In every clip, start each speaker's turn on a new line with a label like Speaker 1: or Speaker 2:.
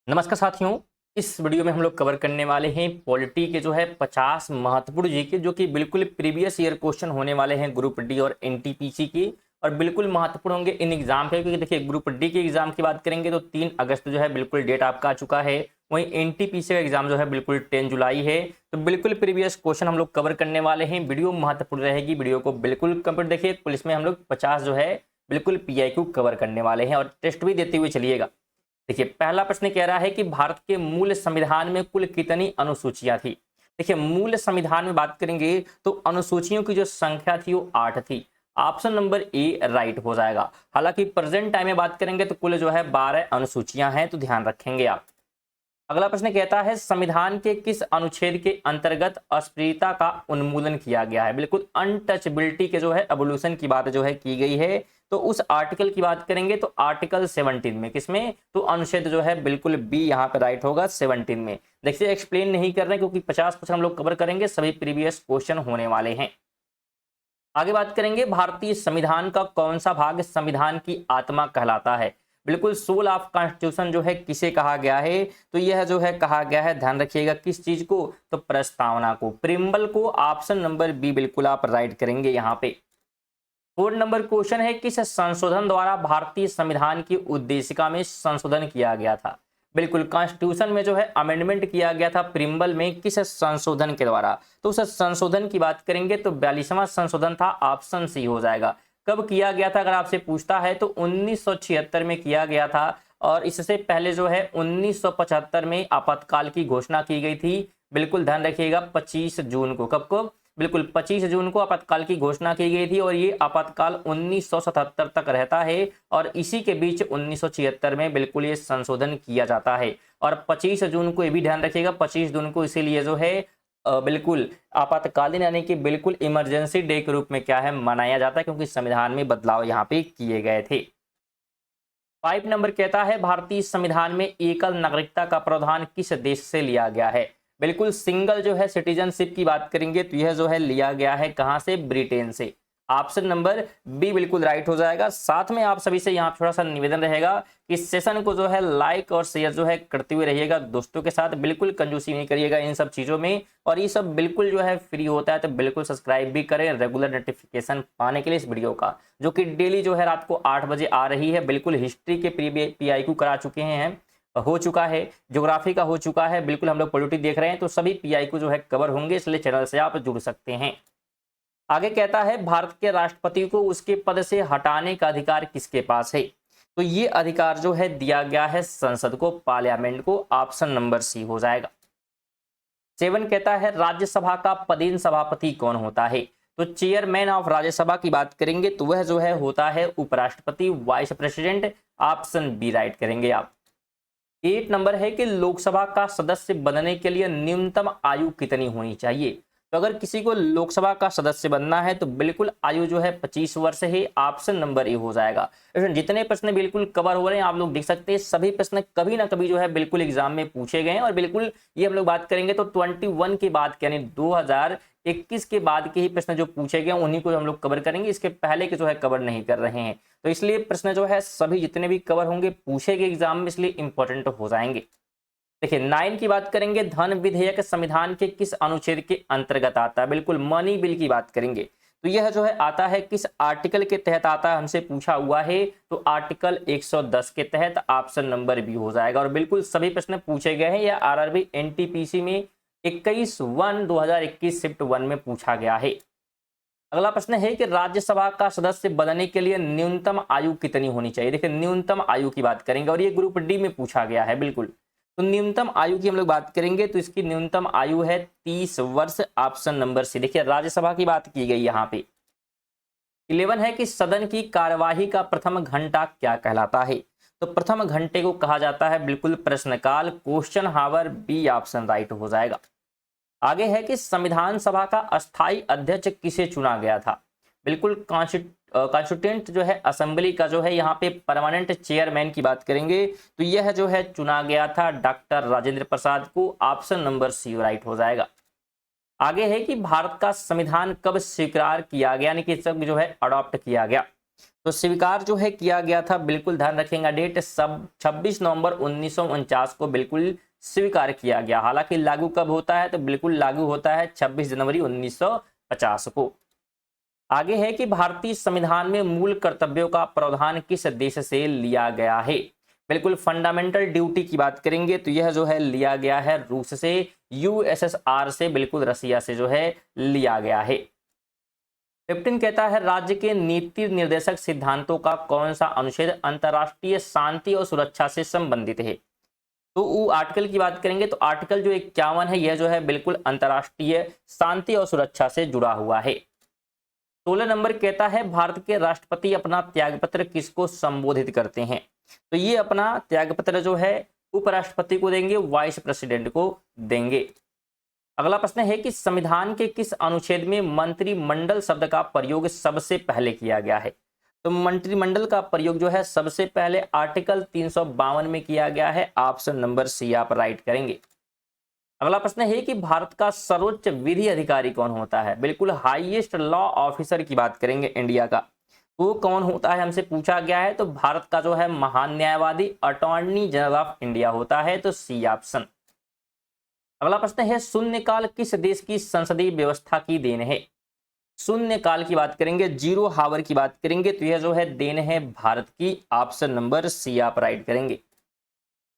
Speaker 1: नमस्कार साथियों। इस वीडियो में हम लोग कवर करने वाले हैं पॉलिटी के जो है 50 महत्वपूर्ण जीके जो कि बिल्कुल प्रीवियस ईयर क्वेश्चन होने वाले हैं ग्रुप डी और एनटीपीसी की। और बिल्कुल महत्वपूर्ण होंगे इन एग्जाम के, क्योंकि देखिए ग्रुप डी के एग्जाम की बात करेंगे तो 3 अगस्त जो है बिल्कुल डेट आपका आ चुका है। वहीं एनटीपीसी का एग्जाम जो है बिल्कुल 10 जुलाई है। तो बिल्कुल प्रीवियस क्वेश्चन हम लोग कवर करने वाले हैं। वीडियो महत्वपूर्ण रहेगी, वीडियो को बिल्कुल कंप्लीट देखिए। पुलिस में हम लोग 50 जो है बिल्कुल पीआईक्यू कवर करने वाले हैं और टेस्ट भी देते हुए चलिएगा। देखिए पहला प्रश्न कह रहा है कि भारत के मूल संविधान में कुल कितनी अनुसूचियां थी। देखिए मूल संविधान में बात करेंगे तो अनुसूचियों की जो संख्या थी वो 8 थी। ऑप्शन नंबर ए राइट हो जाएगा। हालांकि प्रेजेंट टाइम में बात करेंगे तो कुल जो है 12 अनुसूचियां हैं, तो ध्यान रखेंगे आप। अगला प्रश्न कहता है संविधान के किस अनुच्छेद के अंतर्गत अस्पृश्यता का उन्मूलन किया गया है। बिल्कुल अनटचबिलिटी के जो है एबोल्यूशन की बात जो है की गई है। तो उस आर्टिकल की बात करेंगे तो आर्टिकल 17 में, किसमें, तो अनुच्छेद जो है बिल्कुल बी यहाँ पे राइट होगा 17 में। देखिए एक्सप्लेन नहीं कर रहे क्योंकि 50% हम लोग कवर करेंगे, सभी प्रीवियस क्वेश्चन होने वाले हैं। आगे बात करेंगे भारतीय संविधान का कौन सा भाग संविधान की आत्मा कहलाता है। बिल्कुल सोल ऑफ कॉन्स्टिट्यूशन जो है किसे कहा गया है, तो यह जो है कहा गया है, ध्यान रखिएगा किस चीज को, तो प्रस्तावना को, प्रिम्बल को। ऑप्शन नंबर बी बिल्कुल आप राइट करेंगे यहाँ पे। 4 नंबर क्वेश्चन है किस संशोधन द्वारा भारतीय संविधान की उद्देशिका में संशोधन किया गया था। बिल्कुल कॉन्स्टिट्यूशन में जो है अमेंडमेंट किया गया था प्रिम्बल में, किस संशोधन के द्वारा, तो उस संशोधन की बात करेंगे तो 42वां संशोधन था। ऑप्शन सी हो जाएगा। कब किया गया था अगर आपसे पूछता है तो 1976 में किया गया था। और इससे पहले जो है 1975 में आपातकाल की घोषणा की गई थी। बिल्कुल ध्यान रखिएगा 25 जून को, कब को, बिल्कुल 25 जून को आपातकाल की घोषणा की गई थी। और ये आपातकाल 1977 तक रहता है और इसी के बीच 1976 में बिल्कुल ये संशोधन किया जाता है। और 25 जून को ये भी ध्यान रखिएगा, 25 जून को इसीलिए जो है बिल्कुल आपातकालीन यानी कि बिल्कुल इमरजेंसी डे के रूप में क्या है मनाया जाता है, क्योंकि संविधान में बदलाव यहाँ पे किए गए थे। 5 नंबर कहता है भारतीय संविधान में एकल नागरिकता का प्रावधान किस देश से लिया गया है। बिल्कुल सिंगल जो है सिटीजनशिप की बात करेंगे तो यह जो है लिया गया है कहां से, ब्रिटेन से। ऑप्शन नंबर बी बिल्कुल राइट हो जाएगा। साथ में आप सभी से यहाँ थोड़ा सा निवेदन रहेगा कि सेशन को जो है लाइक और शेयर जो है करते हुए रहिएगा दोस्तों के साथ, बिल्कुल कंजूसी नहीं करिएगा इन सब चीजों में। और ये सब बिल्कुल जो है फ्री होता है, तो बिल्कुल सब्सक्राइब भी करें रेगुलर नोटिफिकेशन पाने के लिए इस वीडियो का, जो कि डेली जो है रात को 8 बजे आ रही है। बिल्कुल हिस्ट्री के पीआईक्यू करा चुके हैं, हो चुका है, ज्योग्राफी का हो चुका है, बिल्कुल हम लोग पॉलिटी देख रहे हैं, तो सभी पीआईक्यू जो है कवर होंगे, इसलिए चैनल से आप जुड़ सकते हैं। आगे कहता है भारत के राष्ट्रपति को उसके पद से हटाने का अधिकार किसके पास है। तो ये अधिकार जो है दिया गया है संसद को, पार्लियामेंट को। ऑप्शन नंबर सी हो जाएगा। 7 कहता है राज्यसभा का पदेन सभापति कौन होता है। तो चेयरमैन ऑफ राज्यसभा की बात करेंगे तो वह जो है होता है उपराष्ट्रपति, vice president. Option B write करेंगे आप। 8 नंबर है कि लोकसभा का सदस्य बनने के लिए न्यूनतम आयु कितनी होनी चाहिए। तो अगर किसी को लोकसभा का सदस्य बनना है तो बिल्कुल आयु जो है 25 वर्ष है। ऑप्शन नंबर ए हो जाएगा। इसमें जितने प्रश्न बिल्कुल कवर हो रहे हैं आप लोग देख सकते हैं, सभी प्रश्न कभी ना कभी जो है बिल्कुल एग्जाम में पूछे गए हैं। और बिल्कुल ये हम लोग बात करेंगे तो 21 के बाद यानी 2021 के बाद के ही प्रश्न जो पूछे गए उन्हीं को हम लोग कवर करेंगे, इसके पहले के जो है कवर नहीं कर रहे हैं। तो इसलिए प्रश्न जो है सभी जितने भी कवर होंगे पूछे गए एग्जाम में, इसलिए इंपॉर्टेंट हो जाएंगे। देखिए 9 की बात करेंगे, धन विधेयक संविधान के किस अनुच्छेद के अंतर्गत आता है। बिल्कुल मनी बिल की बात करेंगे तो यह जो है आता है किस आर्टिकल के तहत आता है, हमसे पूछा हुआ है। तो आर्टिकल 110 के तहत। ऑप्शन नंबर बी हो जाएगा। और बिल्कुल सभी प्रश्न पूछे गए हैं, यह आरआरबी एनटीपीसी में 21/1/2021 शिफ्ट 1 में पूछा गया है। अगला प्रश्न है कि राज्यसभा का सदस्य बनने के लिए न्यूनतम आयु कितनी होनी चाहिए। देखिए न्यूनतम आयु की बात करेंगे और ये ग्रुप डी में पूछा गया है। बिल्कुल तो न्यूनतम आयु की हम लोग बात करेंगे तो इसकी न्यूनतम आयु है 30 वर्ष। Option number C. देखिए राज्यसभा की बात की गई यहाँ पे। 11 है कि सदन की कार्यवाही का प्रथम घंटा क्या कहलाता है। तो प्रथम घंटे को कहा जाता है बिल्कुल प्रश्नकाल, क्वेश्चन हावर। बी ऑप्शन राइट हो जाएगा। आगे है कि संविधान सभा का अस्थायी अध्यक्ष किसे चुना गया था। बिल्कुल कॉन्स्टिट्यूएंट जो है असेंबली का जो है यहाँ पे परमानेंट चेयरमैन की बात करेंगे तो यह जो है चुना गया था डॉक्टर राजेंद्र प्रसाद को। ऑप्शन नंबर सी राइट हो जाएगा। आगे है कि भारत का संविधान कब स्वीकार किया गया, यानी कि सब जो है अडॉप्ट किया गया। तो स्वीकार जो है किया गया था, बिल्कुल ध्यान रखेंगे डेट, सब 26 नवंबर 1949 को बिल्कुल स्वीकार किया गया। हालांकि लागू कब होता है, तो बिल्कुल लागू होता है 26 जनवरी 1950 को। आगे है कि भारतीय संविधान में मूल कर्तव्यों का प्रावधान किस देश से लिया गया है। बिल्कुल फंडामेंटल ड्यूटी की बात करेंगे तो यह जो है लिया गया है रूस से, यूएसएसआर से, बिल्कुल रसिया से जो है लिया गया है। 15 कहता है राज्य के नीति निर्देशक सिद्धांतों का कौन सा अनुच्छेद अंतरराष्ट्रीय शांति और सुरक्षा से संबंधित है। तो वो आर्टिकल की बात करेंगे तो आर्टिकल जो 51 है यह जो है बिल्कुल अंतरराष्ट्रीय शांति और सुरक्षा से जुड़ा हुआ है। 16 नंबर कहता है भारत के राष्ट्रपति अपना त्यागपत्र किसको संबोधित करते हैं। तो ये अपना त्यागपत्र जो है उपराष्ट्रपति को देंगे, वाइस प्रेसिडेंट को देंगे। अगला प्रश्न है कि संविधान के किस अनुच्छेद में मंत्रिमंडल शब्द का प्रयोग सबसे पहले किया गया है। तो मंत्रिमंडल का प्रयोग जो है सबसे पहले आर्टिकल 352 में किया गया है। ऑप्शन नंबर सी आप राइट करेंगे। अगला प्रश्न है कि भारत का सर्वोच्च विधि अधिकारी कौन होता है। बिल्कुल हाईएस्ट लॉ ऑफिसर की बात करेंगे इंडिया का, वो कौन होता है हमसे पूछा गया है। तो भारत का जो है महान न्यायवादी अटॉर्नी जनरल ऑफ इंडिया होता है, तो सी ऑप्शन। अगला प्रश्न है शून्यकाल किस देश की संसदीय व्यवस्था की देन है। शून्यकाल की बात करेंगे, जीरो हावर की बात करेंगे तो यह जो है देन है भारत की। ऑप्शन नंबर सी आप राइट करेंगे।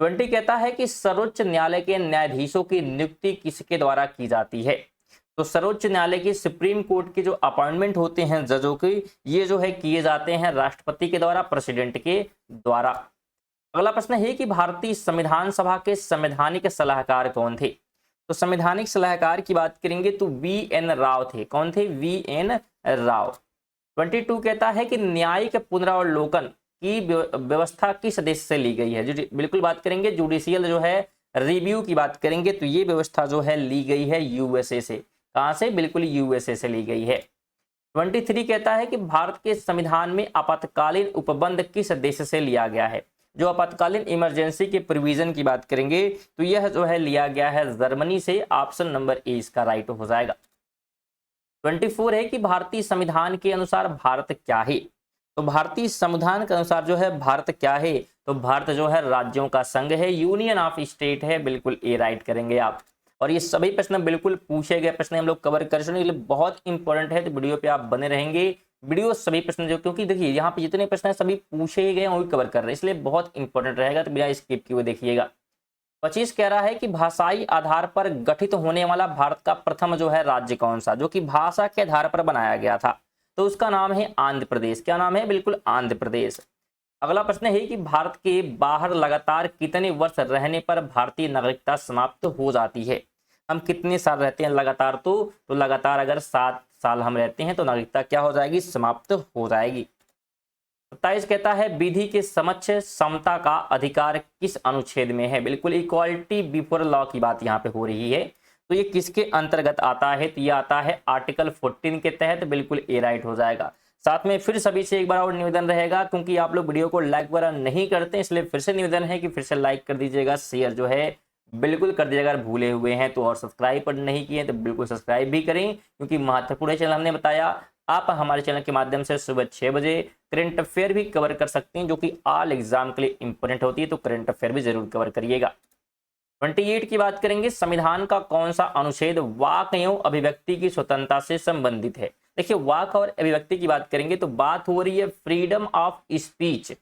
Speaker 1: 20 कहता है कि सर्वोच्च न्यायालय के न्यायाधीशों की नियुक्ति किसके द्वारा की जाती है। तो सर्वोच्च न्यायालय की सुप्रीम कोर्ट के जो अपॉइंटमेंट होते हैं जजों की, ये जो है किए जाते हैं राष्ट्रपति के द्वारा, प्रेसिडेंट के द्वारा। अगला प्रश्न है कि भारतीय संविधान सभा के संवैधानिक सलाहकार कौन थे। तो संवैधानिक सलाहकार की बात करेंगे तो वी.एन. राव थे। कौन थे? वी.एन. राव। 22 कहता है कि न्यायिक पुनरावलोकन की व्यवस्था किस देश से ली गई है। बिल्कुल बात करेंगे जुडिशियल जो है रिव्यू की बात करेंगे तो ये व्यवस्था जो है ली गई है यूएसए से। कहां से? बिल्कुल यूएसए से ली गई है। 23 कहता है कि भारत के संविधान में आपातकालीन उपबंध किस देश से लिया गया है। जो आपातकालीन इमरजेंसी के प्रोविजन की बात करेंगे तो यह जो है लिया गया है जर्मनी से। ऑप्शन नंबर ए इसका राइट हो जाएगा। 24 है कि भारतीय संविधान के अनुसार भारत क्या है। तो भारतीय संविधान के अनुसार जो है भारत क्या है, तो भारत जो है राज्यों का संघ है, यूनियन ऑफ स्टेट है। बिल्कुल ए राइट करेंगे आप। और ये सभी प्रश्न बिल्कुल पूछे गए प्रश्न हम लोग कवर करने के लिए बहुत इंपॉर्टेंट है, तो वीडियो पे आप बने रहेंगे। वीडियो सभी प्रश्न जो, क्योंकि देखिए यहाँ पे जितने प्रश्न है सभी पूछे गए वही कवर कर रहे हैं, इसलिए बहुत इंपॉर्टेंट रहेगा, तो बिना स्किप किए हुए देखिएगा। 25 कह रहा है कि भाषाई आधार पर गठित होने वाला भारत का प्रथम जो है राज्य कौन सा, जो कि भाषा के आधार पर बनाया गया था। तो उसका नाम है आंध्र प्रदेश। क्या नाम है? बिल्कुल आंध्र प्रदेश। अगला प्रश्न है कि भारत के बाहर लगातार कितने वर्ष रहने पर भारतीय नागरिकता समाप्त हो जाती है। हम कितने साल रहते हैं लगातार? तो लगातार अगर 7 साल हम रहते हैं तो नागरिकता क्या हो जाएगी? समाप्त हो जाएगी। 27 कहता है विधि के समक्ष समता का अधिकार किस अनुच्छेद में है। बिल्कुल इक्वालिटी बिफोर लॉ की बात यहाँ पे हो रही है, तो ये किसके अंतर्गत आता है? तो ये आता है आर्टिकल 14 के तहत। बिल्कुल ए राइट हो जाएगा। साथ में फिर सभी से एक बार और निवेदन रहेगा, क्योंकि आप लोग वीडियो को लाइक वगैरह नहीं करते, इसलिए फिर से निवेदन है कि फिर से लाइक कर दीजिएगा, शेयर जो है बिल्कुल कर दीजिएगा अगर भूले हुए हैं तो, और सब्सक्राइब पर नहीं किए तो बिल्कुल सब्सक्राइब भी करें, क्योंकि महत्वपूर्ण चैनल हमने बताया। आप हमारे चैनल के माध्यम से सुबह 6 बजे करंट अफेयर भी कवर कर सकते हैं, जो कि ऑल एग्जाम के लिए इंपॉर्टेंट होती है, तो करंट अफेयर भी जरूर कवर करिएगा। 28 की बात करेंगे, संविधान का कौन सा अनुच्छेद वाक एवं अभिव्यक्ति की स्वतंत्रता से संबंधित है। देखिए वाक और अभिव्यक्ति की बात करेंगे तो बात हो रही है freedom of speech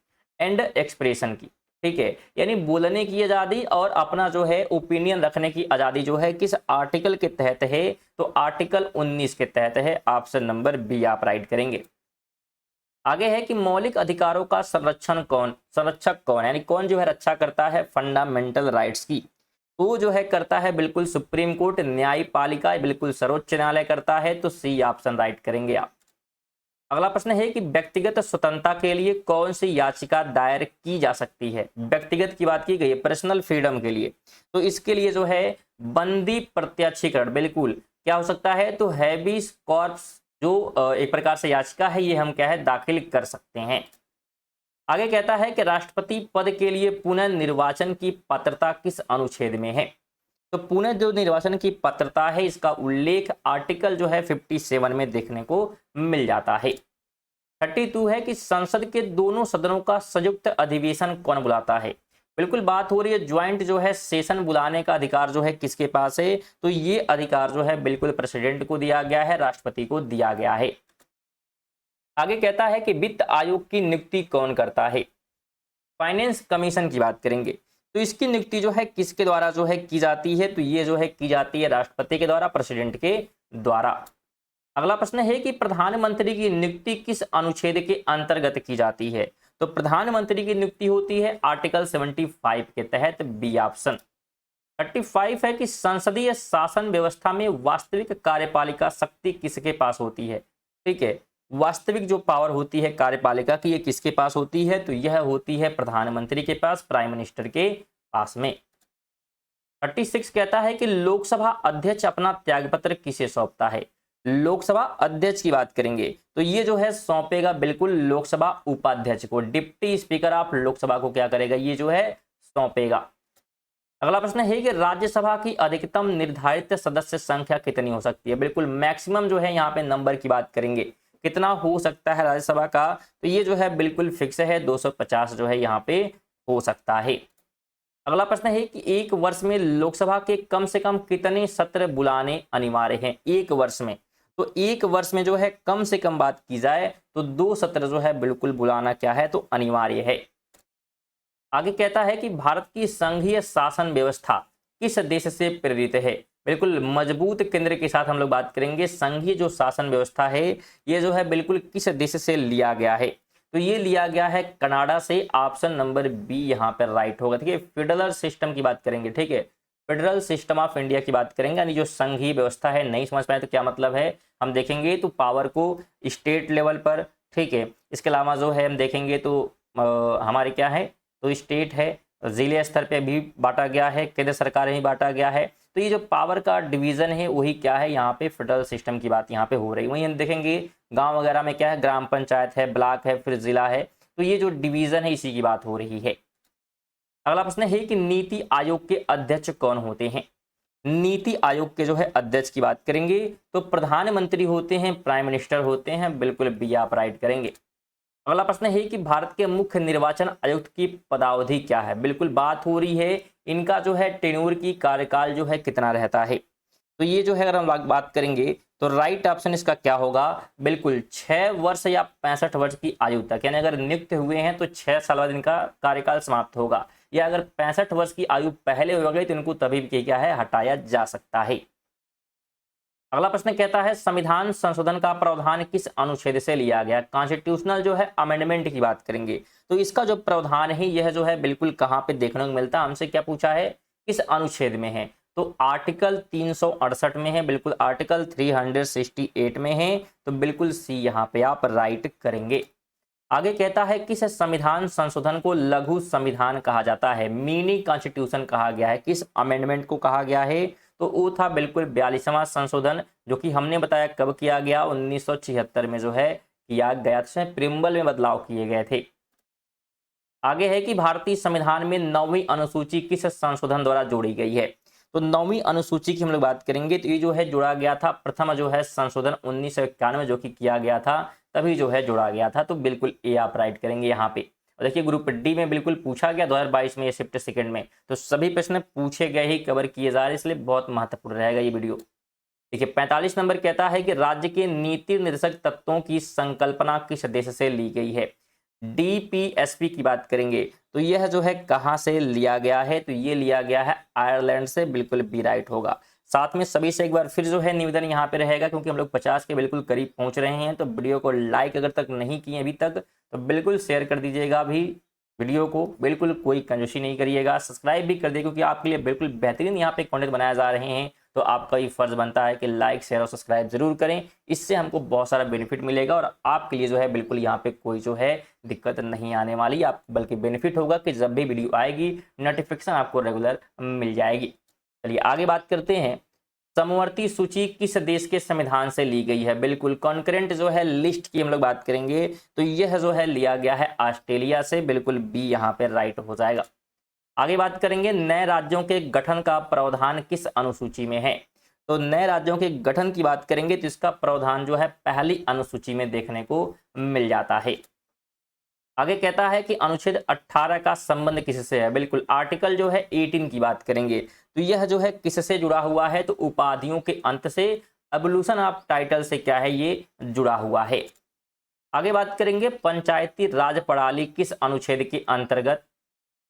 Speaker 1: and expression की, ठीक है, यानी बोलने की आजादी और अपना जो है ओपिनियन रखने की आजादी जो है किस आर्टिकल के तहत है, तो आर्टिकल 19 के तहत है। ऑप्शन नंबर बी आप राइट करेंगे। आगे है कि मौलिक अधिकारों का संरक्षक कौन, यानी कौन जो है रक्षा करता है फंडामेंटल राइट्स की, तो जो है करता है बिल्कुल सुप्रीम कोर्ट, न्यायपालिका बिल्कुल सर्वोच्च न्यायालय करता है, तो सी ऑप्शन राइट करेंगे आप। अगला प्रश्न है कि व्यक्तिगत स्वतंत्रता के लिए कौन सी याचिका दायर की जा सकती है। व्यक्तिगत की बात की गई है, पर्सनल फ्रीडम के लिए, तो इसके लिए जो है बंदी प्रत्याक्षीकरण बिल्कुल क्या हो सकता है, तो हैबिस कॉर्पस जो एक प्रकार से याचिका है, ये हम क्या है दाखिल कर सकते हैं। आगे कहता है कि राष्ट्रपति पद के लिए पुनर्निर्वाचन की पात्रता किस अनुच्छेद में है। तो पुनः जो निर्वाचन की पात्रता है इसका उल्लेख आर्टिकल जो है 57 में देखने को मिल जाता है। 32 है कि संसद के दोनों सदनों का संयुक्त अधिवेशन कौन बुलाता है। बिल्कुल बात हो रही है ज्वाइंट जो है सेशन बुलाने का अधिकार जो है किसके पास है, तो ये अधिकार जो है बिल्कुल प्रेसिडेंट को दिया गया है, राष्ट्रपति को दिया गया है। आगे कहता है कि वित्त आयोग की नियुक्ति कौन करता है। फाइनेंस कमीशन की बात करेंगे तो इसकी नियुक्ति जो है किसके द्वारा जो है की जाती है, तो ये जो है की जाती है राष्ट्रपति के द्वारा, प्रेसिडेंट के द्वारा। अगला प्रश्न है कि प्रधानमंत्री की नियुक्ति किस अनुच्छेद के अंतर्गत की जाती है, तो प्रधानमंत्री की नियुक्ति होती है आर्टिकल 75 के तहत, बी ऑप्शन। 35 है कि संसदीय शासन व्यवस्था में वास्तविक कार्यपालिका शक्ति किसके पास होती है। ठीक है, वास्तविक जो पावर होती है कार्यपालिका की ये किसके पास होती है, तो यह होती है प्रधानमंत्री के पास, प्राइम मिनिस्टर के पास में। 36 कहता है कि लोकसभा अध्यक्ष अपना त्यागपत्र किसे सौंपता है। लोकसभा अध्यक्ष की बात करेंगे तो ये जो है सौंपेगा बिल्कुल लोकसभा उपाध्यक्ष को, डिप्टी स्पीकर ऑफ लोकसभा को क्या करेगा, ये जो है सौंपेगा। अगला प्रश्न है कि राज्यसभा की अधिकतम निर्धारित सदस्य संख्या कितनी हो सकती है। बिल्कुल मैक्सिमम जो है यहाँ पे नंबर की बात करेंगे, कितना हो सकता है राज्यसभा का, तो ये जो है बिल्कुल फिक्स है, 250 जो है यहाँ पे हो सकता है। अगला प्रश्न है कि एक वर्ष में लोकसभा के कम से कम कितने सत्र बुलाने अनिवार्य हैं। एक वर्ष में, तो एक वर्ष में जो है कम से कम बात की जाए तो 2 सत्र जो है बिल्कुल बुलाना क्या है, तो अनिवार्य है। आगे कहता है कि भारत की संघीय शासन व्यवस्था किस देश से प्रेरित है। बिल्कुल मजबूत केंद्र के साथ हम लोग बात करेंगे। संघीय जो शासन व्यवस्था है ये जो है बिल्कुल किस देश से लिया गया है, तो ये लिया गया है कनाडा से, ऑप्शन नंबर बी यहाँ पर राइट होगा। ठीक है, फेडरल सिस्टम की बात करेंगे। ठीक है, फेडरल सिस्टम ऑफ इंडिया की बात करेंगे, यानी जो संघीय व्यवस्था है। नहीं समझ पाए तो क्या मतलब है, हम देखेंगे तो पावर को स्टेट लेवल पर, ठीक है, इसके अलावा जो है हम देखेंगे तो हमारे क्या है, तो स्टेट है, जिले स्तर पे भी बांटा गया है, केंद्र सरकार में भी बांटा गया है। तो ये जो पावर का डिवीजन है वही क्या है, यहाँ पे फेडरल सिस्टम की बात यहाँ पे हो रही है। वहीं हम देखेंगे गांव वगैरह में क्या है, ग्राम पंचायत है, ब्लॉक है, फिर जिला है, तो ये जो डिवीजन है इसी की बात हो रही है। अगला प्रश्न है कि नीति आयोग के अध्यक्ष कौन होते हैं। नीति आयोग के जो है अध्यक्ष की बात करेंगे तो प्रधानमंत्री होते हैं, प्राइम मिनिस्टर होते हैं, बिल्कुल बी आप राइट करेंगे। अगला प्रश्न है कि भारत के मुख्य निर्वाचन आयुक्त की पदावधि क्या है। बिल्कुल बात हो रही है इनका जो है टेन्योर की कार्यकाल जो है कितना रहता है, तो ये जो है अगर हम बात करेंगे तो राइट ऑप्शन इसका क्या होगा, बिल्कुल 6 वर्ष या 65 वर्ष की आयु तक, यानी अगर नियुक्त हुए हैं तो 6 साल बाद इनका कार्यकाल समाप्त होगा, या अगर 65 वर्ष की आयु पहले हो गई तो इनको तभी भी क्या है, हटाया जा सकता है। अगला प्रश्न कहता है संविधान संशोधन का प्रावधान किस अनुच्छेद से लिया गया। कॉन्स्टिट्यूशनल जो है अमेंडमेंट की बात करेंगे तो इसका जो प्रावधान है यह जो है बिल्कुल कहाँ पे देखने को मिलता है, हमसे क्या पूछा है, किस अनुच्छेद में है, तो आर्टिकल 368 में है, बिल्कुल आर्टिकल 368 में है, तो बिल्कुल सी यहाँ पे आप राइट करेंगे। आगे कहता है किस संविधान संशोधन को लघु संविधान कहा जाता है, मिनी कॉन्स्टिट्यूशन कहा गया है, किस अमेंडमेंट को कहा गया है, तो वो था बिल्कुल 42वां संशोधन, जो कि हमने बताया कब किया गया, 1976 में जो है किया गया, तो प्रियम्बल में बदलाव किए गए थे। आगे है कि भारतीय संविधान में 9वीं अनुसूची किस संशोधन द्वारा जोड़ी गई है, तो 9वीं अनुसूची की हम लोग बात करेंगे तो ये जो है जोड़ा गया था, प्रथम जो है संशोधन 1991 जो कि किया गया था, तभी जो है जोड़ा गया था, तो बिल्कुल ए आप राइट करेंगे यहाँ पे। और देखिए ग्रुप डी में बिल्कुल पूछा गया 2022 में, ये शिफ्ट सेकंड में, तो सभी प्रश्न पूछे गए ही कवर किए जा रहे हैं, इसलिए बहुत महत्वपूर्ण रहेगा ये वीडियो। देखिए 45 नंबर कहता है कि राज्य के नीति निर्देशक तत्वों की संकल्पना किस देश से ली गई है। डीपीएसपी की बात करेंगे तो यह जो है कहाँ से लिया गया है, तो ये लिया गया है आयरलैंड से, बिल्कुल बी राइट होगा। साथ में सभी से एक बार फिर जो है निवेदन यहाँ पे रहेगा, क्योंकि हम लोग 50 के बिल्कुल करीब पहुंच रहे हैं, तो वीडियो को लाइक अगर तक नहीं किए अभी तक तो बिल्कुल शेयर कर दीजिएगा अभी वीडियो को, बिल्कुल कोई कंजूसी नहीं करिएगा, सब्सक्राइब भी कर दे, क्योंकि आपके लिए बिल्कुल बेहतरीन यहाँ पे कंटेंट बनाए जा रहे हैं, तो आपका ये फर्ज बनता है कि लाइक शेयर और सब्सक्राइब जरूर करें, इससे हमको बहुत सारा बेनिफिट मिलेगा और आपके लिए जो है बिल्कुल यहाँ पे कोई जो है दिक्कत नहीं आने वाली, आप बल्कि बेनिफिट होगा कि जब भी वीडियो आएगी नोटिफिकेशन आपको रेगुलर मिल जाएगी। चलिए आगे बात करते हैं, समवर्ती सूची किस देश के संविधान से ली गई है। बिल्कुल कॉन्करेंट जो है लिस्ट की हम लोग बात करेंगे तो यह जो है लिया गया है ऑस्ट्रेलिया से, बिल्कुल बी यहाँ पे राइट हो जाएगा। आगे बात करेंगे नए राज्यों के गठन का प्रावधान किस अनुसूची में है, तो नए राज्यों के गठन की बात करेंगे तो इसका प्रावधान जो है पहली अनुसूची में देखने को मिल जाता है। आगे कहता है कि अनुच्छेद 18 का संबंध किससे है। बिल्कुल, आर्टिकल जो है 18 की बात करेंगे तो यह जो है किससे जुड़ा हुआ है, तो उपाधियों के अंत से, एवोल्यूशन ऑफ टाइटल से क्या है, ये जुड़ा हुआ है। आगे बात करेंगे पंचायती राज प्रणाली किस अनुच्छेद के अंतर्गत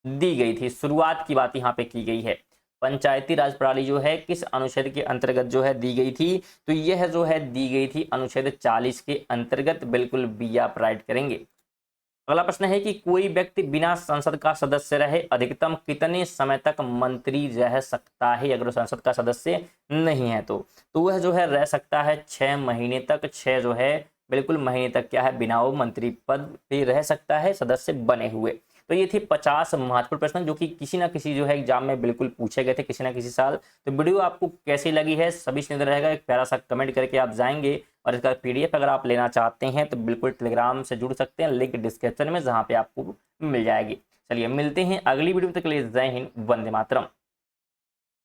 Speaker 1: दी गई थी। शुरुआत की बात यहाँ पे की गई है। पंचायती राज प्रणाली जो है किस अनुच्छेद के अंतर्गत जो है दी गई थी, तो यह जो है दी गई थी अनुच्छेद 40 के अंतर्गत। बिल्कुल बी आप राइट करेंगे। अगला प्रश्न है कि कोई व्यक्ति बिना संसद का सदस्य रहे अधिकतम कितने समय तक मंत्री रह सकता है अगर संसद का सदस्य नहीं है तो वह जो है रह सकता है 6 महीने तक। 6 जो है बिल्कुल महीने तक क्या है, बिना वो मंत्री पद पे रह सकता है सदस्य बने हुए। तो ये थी 50 महत्वपूर्ण प्रश्न जो कि किसी ना किसी जो है एग्जाम में बिल्कुल पूछे गए थे किसी ना किसी साल। तो वीडियो आपको कैसी लगी है सभी से रहेगा, एक प्यारा सा कमेंट करके आप जाएंगे। और इसका पीडीएफ अगर आप लेना चाहते हैं तो बिल्कुल टेलीग्राम से जुड़ सकते हैं, लिंक डिस्क्रिप्शन में जहाँ पे आपको मिल जाएगी। चलिए मिलते हैं अगली वीडियो, तक के लिए जय हिंद, वंदे मातरम।